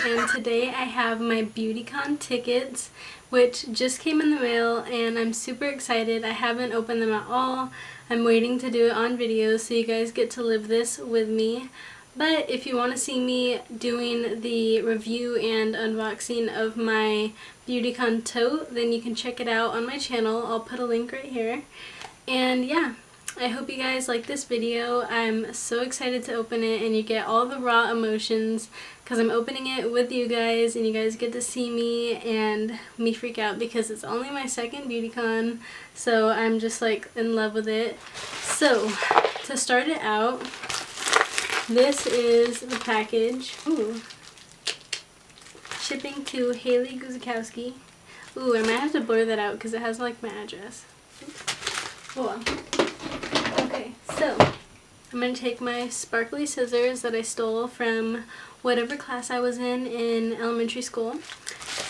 and today I have my Beautycon tickets, which just came in the mail, and I'm super excited. I haven't opened them at all. I'm waiting to do it on video so you guys get to live this with me. But if you want to see me doing the review and unboxing of my Beautycon tote, then you can check it out on my channel. I'll put a link right here. And yeah, I hope you guys like this video. I'm so excited to open it and you get all the raw emotions because I'm opening it with you guys and you guys get to see me and me freak out because it's only my second Beautycon, so I'm just like in love with it. So to start it out, this is the package. Ooh. Shipping to Haleycreates. Ooh, I might have to blur that out because it has like my address. Cool. Okay, so I'm going to take my sparkly scissors that I stole from whatever class I was in elementary school,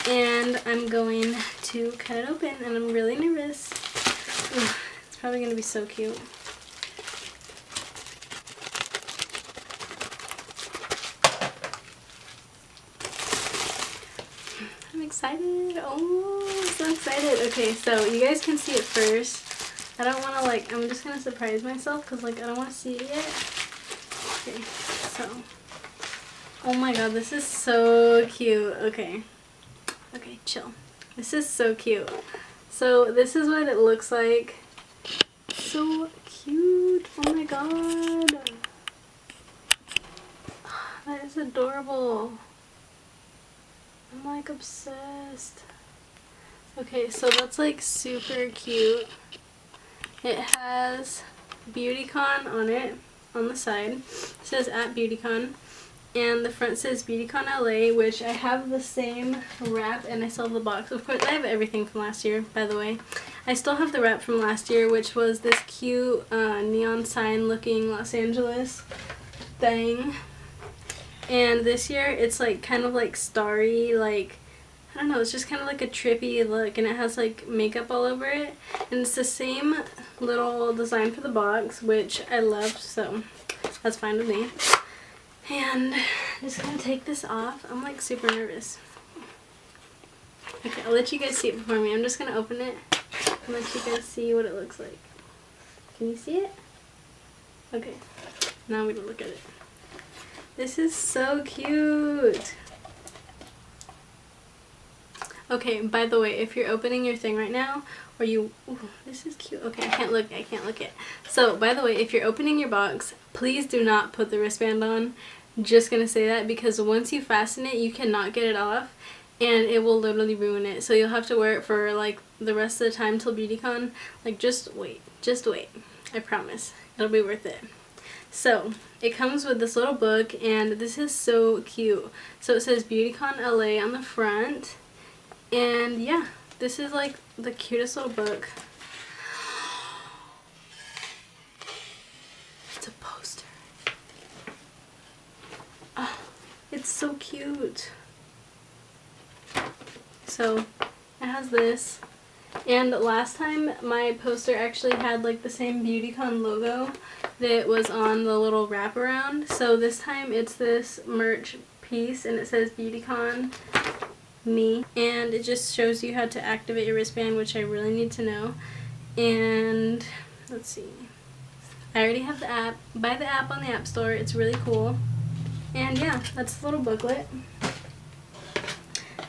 and I'm going to cut it open, and I'm really nervous. Ooh, it's probably going to be so cute. I'm excited. Oh, I'm so excited. Okay, so you guys can see it first. I don't want to like, I'm just going to surprise myself because like I don't want to see it yet. Okay, so, oh my god, this is so cute. Okay, chill. This is so cute. So this is what it looks like. So cute. Oh my god. That is adorable. I'm like obsessed. Okay, so that's like super cute. It has Beautycon on it, on the side. It says at Beautycon. And the front says Beautycon LA, which I have the same wrap and I still have the box. Of course, I have everything from last year, by the way. I still have the wrap from last year, which was this cute neon sign looking Los Angeles thing. And this year, it's like kind of like starry, like, I don't know, it's just kind of like a trippy look, and it has like makeup all over it. And it's the same little design for the box, which I loved, so that's fine with me. And I'm just gonna take this off. I'm like super nervous. Okay, I'll let you guys see it before me. I'm just gonna open it and let you guys see what it looks like. Can you see it? Okay, now I'm gonna look at it. This is so cute. Okay, by the way, if you're opening your thing right now, or you, ooh, this is cute. Okay, I can't look it. So, by the way, if you're opening your box, please do not put the wristband on. Just gonna say that because once you fasten it, you cannot get it off, and it will literally ruin it. So you'll have to wear it for like the rest of the time till Beautycon. Like, just wait. I promise. It'll be worth it. So, it comes with this little book, and this is so cute. So it says Beautycon LA on the front. And yeah, this is like the cutest little book. It's a poster. Oh, it's so cute. So it has this. And last time my poster actually had like the same Beautycon logo that was on the little wraparound. So this time it's this merch piece and it says Beautycon me, and it just shows you how to activate your wristband, which I really need to know. And let's see, I already have the app. Buy the app on the App Store. It's really cool. And yeah, that's the little booklet.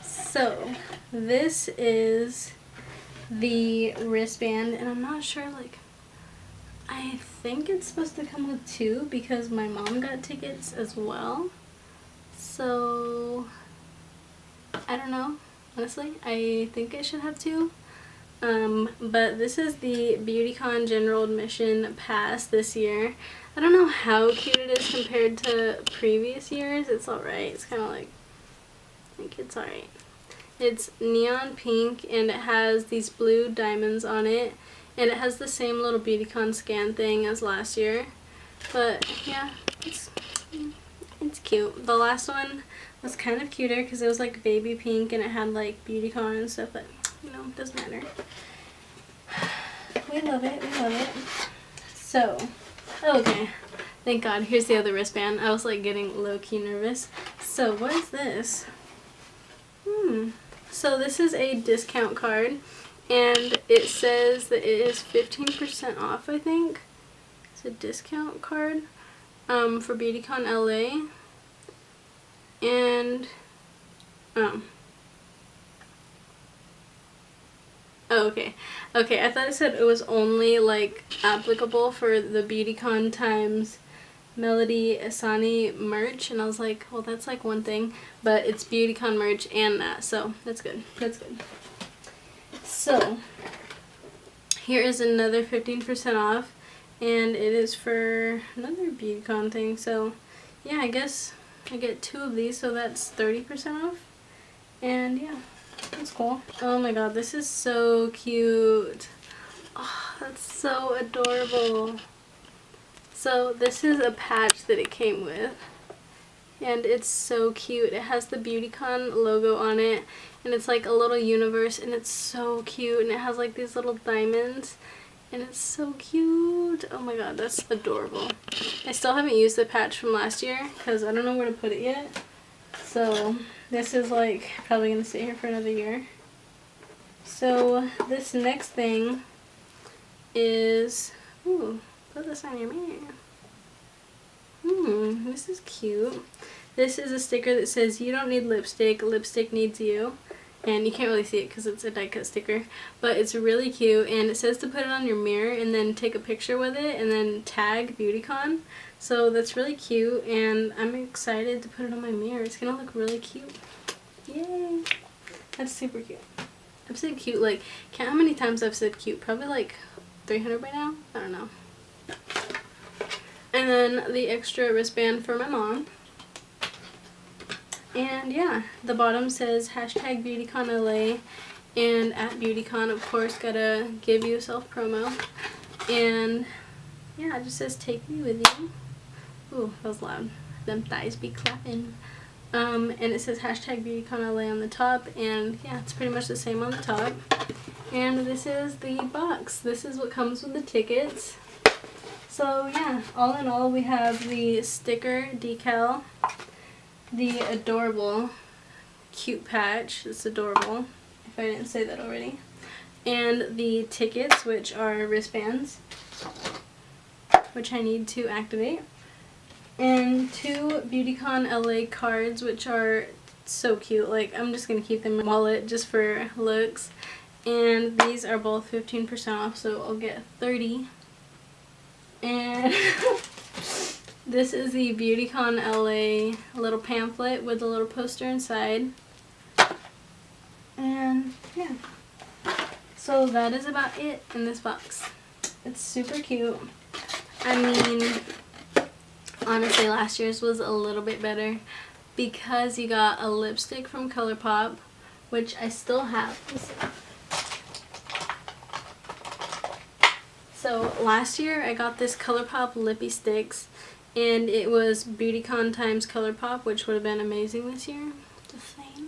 So this is the wristband, and I'm not sure, like, I think it's supposed to come with two because my mom got tickets as well. So I don't know, honestly. I think it should have two. But this is the Beautycon General Admission Pass this year. I don't know how cute it is compared to previous years. It's alright. It's kind of like, I think it's alright. It's neon pink and it has these blue diamonds on it. And it has the same little Beautycon scan thing as last year. But yeah, it's cute. The last one was kind of cuter because it was like baby pink and it had like Beautycon and stuff, but you know, it doesn't matter. We love it. So, okay. Thank God. Here's the other wristband. I was like getting low-key nervous. So what is this? So this is a discount card, and it says that it is 15% off, I think. It's a discount card for Beautycon LA. And oh, okay. Okay, I thought it said it was only like applicable for the Beautycon times Melody Asani merch, and I was like, well, that's like one thing, but it's Beautycon merch and that, so that's good. That's good. So here is another 15% off, and it is for another Beautycon thing. So yeah, I guess I get 2 of these, so that's 30% off. And yeah, that's cool. Oh my god, this is so cute. Oh, that's so adorable. So this is a patch that it came with, and it's so cute. It has the Beautycon logo on it, and it's like a little universe, and it's so cute, and it has like these little diamonds, and it's so cute. Oh my god, that's adorable. I still haven't used the patch from last year because I don't know where to put it yet. So this is like probably gonna sit here for another year. So this next thing is, ooh, put this on your mirror. This is cute. This is a sticker that says, "You don't need lipstick, lipstick needs you." And you can't really see it because it's a die cut sticker, but it's really cute, and it says to put it on your mirror and then take a picture with it and then tag Beautycon. So that's really cute, and I'm excited to put it on my mirror. It's gonna look really cute. Yay! That's super cute. I've said cute, like, count how many times I've said cute. Probably like 300 by now? I don't know. And then the extra wristband for my mom. And yeah, the bottom says hashtag Beautycon LA, and at Beautycon, of course, gotta give you self promo. And yeah, it just says take me with you. Ooh, that was loud. Them thighs be clapping. And it says hashtag Beautycon LA on the top, and yeah, it's pretty much the same on the top. And this is the box. This is what comes with the tickets. So yeah, all in all, we have the sticker decal, the adorable cute patch, it's adorable, if I didn't say that already, and the tickets, which are wristbands, which I need to activate, and 2 Beautycon LA cards, which are so cute. Like, I'm just gonna keep them in my wallet just for looks. And these are both 15% off, so I'll get 30. And this is the Beautycon LA little pamphlet with a little poster inside. And yeah, so that is about it in this box. It's super cute. I mean, honestly, last year's was a little bit better because you got a lipstick from ColourPop, which I still have. So last year I got this ColourPop lippy sticks, and it was Beautycon times ColourPop, which would have been amazing this year. Just saying.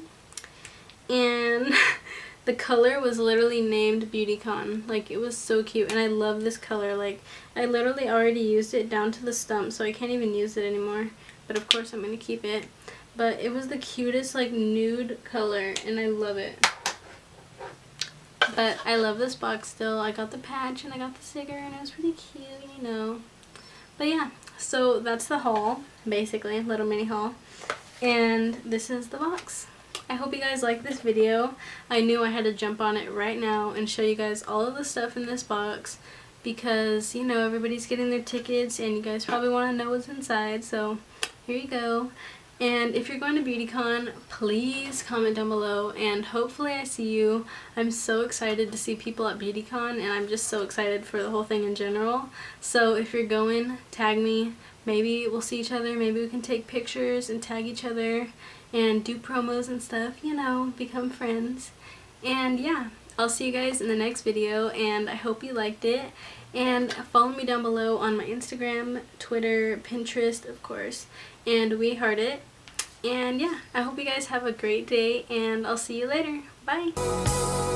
And the color was literally named Beautycon. Like, it was so cute, and I love this color. Like, I literally already used it down to the stump, so I can't even use it anymore. But of course I'm going to keep it. But it was the cutest, like, nude color, and I love it. But I love this box still. I got the patch and I got the sticker, and it was pretty cute, you know. But yeah, so that's the haul, basically, little mini haul. And this is the box. I hope you guys like this video. I knew I had to jump on it right now and show you guys all of the stuff in this box because, you know, everybody's getting their tickets and you guys probably want to know what's inside. So here you go. And if you're going to Beautycon, please comment down below, and hopefully I see you. I'm so excited to see people at Beautycon, and I'm just so excited for the whole thing in general. So if you're going, tag me. Maybe we'll see each other. Maybe we can take pictures and tag each other and do promos and stuff, you know, become friends. And yeah, I'll see you guys in the next video, and I hope you liked it. And follow me down below on my Instagram, Twitter, Pinterest, of course, and WEHEARTIT. And yeah, I hope you guys have a great day, and I'll see you later. Bye!